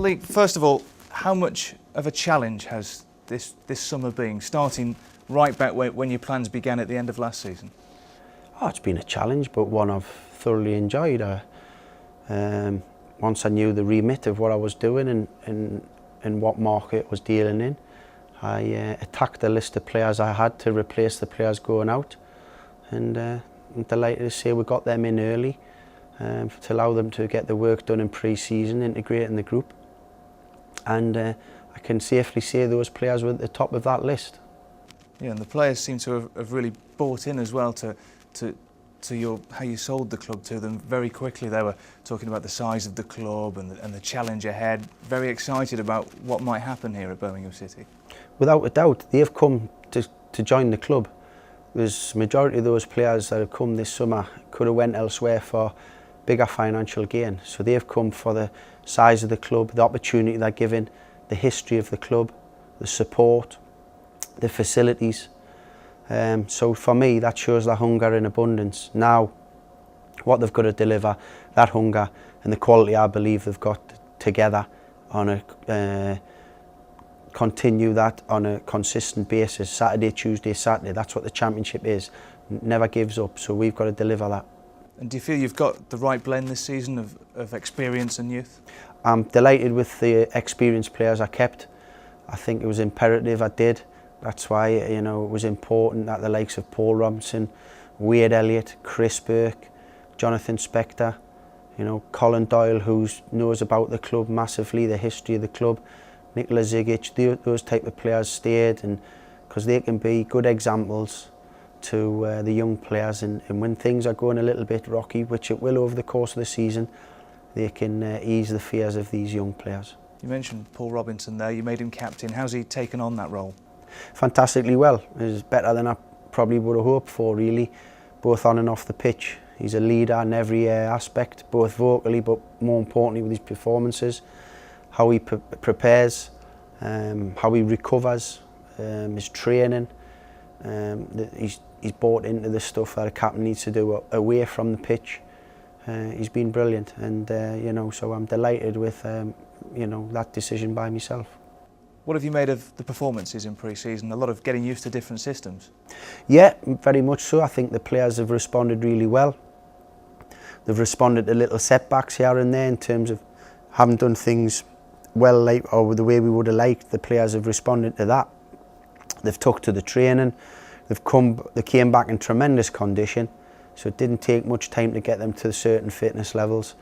Lee, first of all, how much of a challenge has this summer been, starting right back when your plans began at the end of last season? Oh, it's been a challenge, but one I've thoroughly enjoyed. Once I knew the remit of what I was doing and what market I was dealing in, I attacked the list of players I had to replace the players going out, and I'm delighted to say we got them in early to allow them to get the work done in pre-season, integrating the group, and I can safely say those players were at the top of that list. Yeah, and the players seem to have really bought in as well to how you sold the club to them very quickly. They were talking about the size of the club and the challenge ahead, very excited about what might happen here at Birmingham City. Without a doubt, they've come to join the club. There's majority of those players that have come this summer could have went elsewhere for bigger financial gain. So they've come for the size of the club, the opportunity they're given, the history of the club, the support, the facilities. So for me, that shows the hunger in abundance. Now, what they've got to deliver, that hunger and the quality I believe they've got together on a continue that on a consistent basis, Saturday, Tuesday, Saturday. That's what the championship is. Never gives up, so we've got to deliver that. And do you feel you've got the right blend this season of experience and youth? I'm delighted with the experienced players I kept. I think it was imperative I did. That's why, you know, it was important that the likes of Paul Robinson, Wade Elliott, Chris Burke, Jonathan Spector, you know, Colin Doyle, who knows about the club massively, the history of the club, Nikola Zigic, those type of players stayed, and because they can be good examples to the young players, and when things are going a little bit rocky, which it will over the course of the season, they can ease the fears of these young players. You mentioned Paul Robinson there, you made him captain. How's he taken on that role? Fantastically well. It's better than I probably would have hoped for, really, both on and off the pitch. He's a leader in every aspect, both vocally but more importantly with his performances, how he prepares, how he recovers, his training. He's bought into the stuff that a captain needs to do away from the pitch. He's been brilliant, and you know, so I'm delighted with you know, that decision by myself. What have you made of the performances in pre-season? A lot of getting used to different systems. Yeah, very much so. I think the players have responded really well. They've responded to little setbacks here and there in terms of haven't done things well, like, or the way we would have liked. The players have responded to that. They've took to the training. They came back in tremendous condition, so it didn't take much time to get them to certain fitness levels.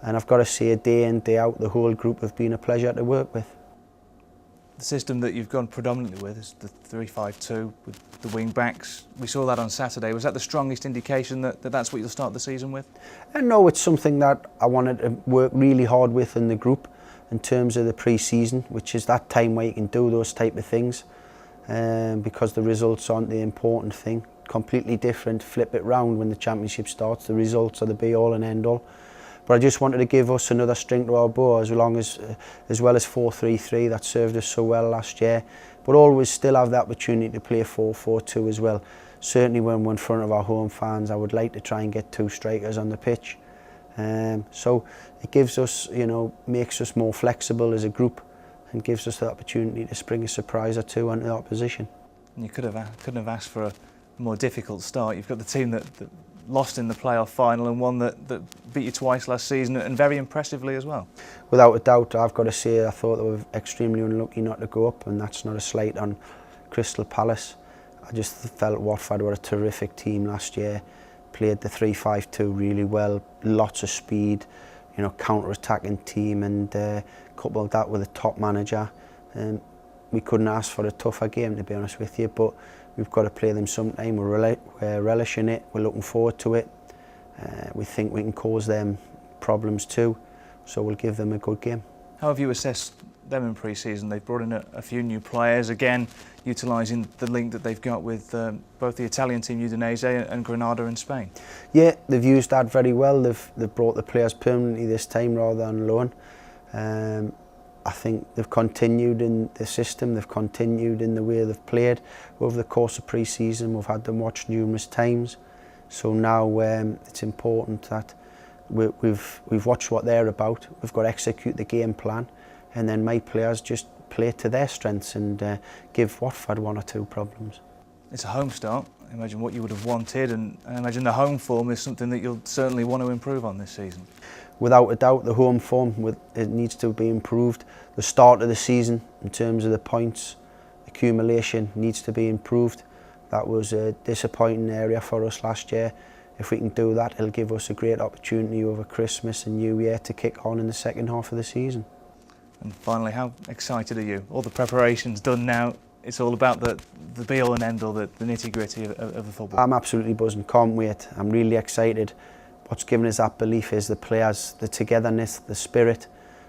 And I've got to say, day in, day out, the whole group have been a pleasure to work with. The system that you've gone predominantly with is the 3-5-2 with the wing backs. We saw that on Saturday. Was that the strongest indication that that's what you'll start the season with? No, it's something that I wanted to work really hard with in the group in terms of the pre-season, which is that time where you can do those type of things, because the results aren't the important thing. Completely different, flip it round when the championship starts. The results are the be-all and end-all. But I just wanted to give us another string to our bow, as well as 4-3-3 that served us so well last year, but always still have the opportunity to play 4-4-2 as well. Certainly when we're in front of our home fans, I would like to try and get two strikers on the pitch. So it gives us, you know, makes us more flexible as a group, and gives us the opportunity to spring a surprise or two onto the opposition. And you couldn't have asked for a more difficult start. You've got the team that lost in the playoff final and one that beat you twice last season, and very impressively as well. Without a doubt, I've got to say I thought they were extremely unlucky not to go up, and that's not a slight on Crystal Palace. I just felt Watford were a terrific team last year, played the 3-5-2 really well, lots of speed, you know, counter-attacking team, and coupled that with a top manager. We couldn't ask for a tougher game, to be honest with you, but we've got to play them sometime. We're relishing it, we're looking forward to it. We think we can cause them problems too, so we'll give them a good game. How have you assessed them in pre-season? They've brought in a few new players, again utilising the link that they've got with both the Italian team Udinese and Granada in Spain. Yeah, they've used that very well. They've brought the players permanently this time rather than loan. I think they've continued in the system, they've continued in the way they've played over the course of pre-season. We've had them watched numerous times, so now it's important that we've watched what they're about. We've got to execute the game plan, and then my players just play to their strengths and give Watford 1 or 2 problems. It's a home start. Imagine what you would have wanted, and I imagine the home form is something that you'll certainly want to improve on this season. Without a doubt, the home form, it needs to be improved. The start of the season, in terms of the points accumulation, needs to be improved. That was a disappointing area for us last year. If we can do that, it'll give us a great opportunity over Christmas and New Year to kick on in the second half of the season. And finally, how excited are you? All the preparations done now. It's all about the be-all and end-all, the nitty-gritty of the football. I'm absolutely buzzing, can't wait. I'm really excited. What's given us that belief is the players, the togetherness, the spirit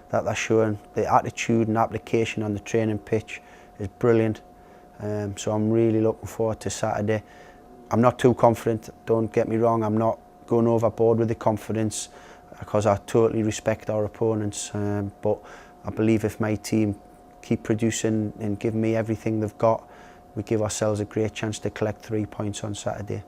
that they're showing, the attitude and application on the training pitch is brilliant. So I'm really looking forward to Saturday. I'm not too confident, don't get me wrong, I'm not going overboard with the confidence because I totally respect our opponents, but I believe if my team keep producing and give me everything they've got, we give ourselves a great chance to collect 3 points on Saturday.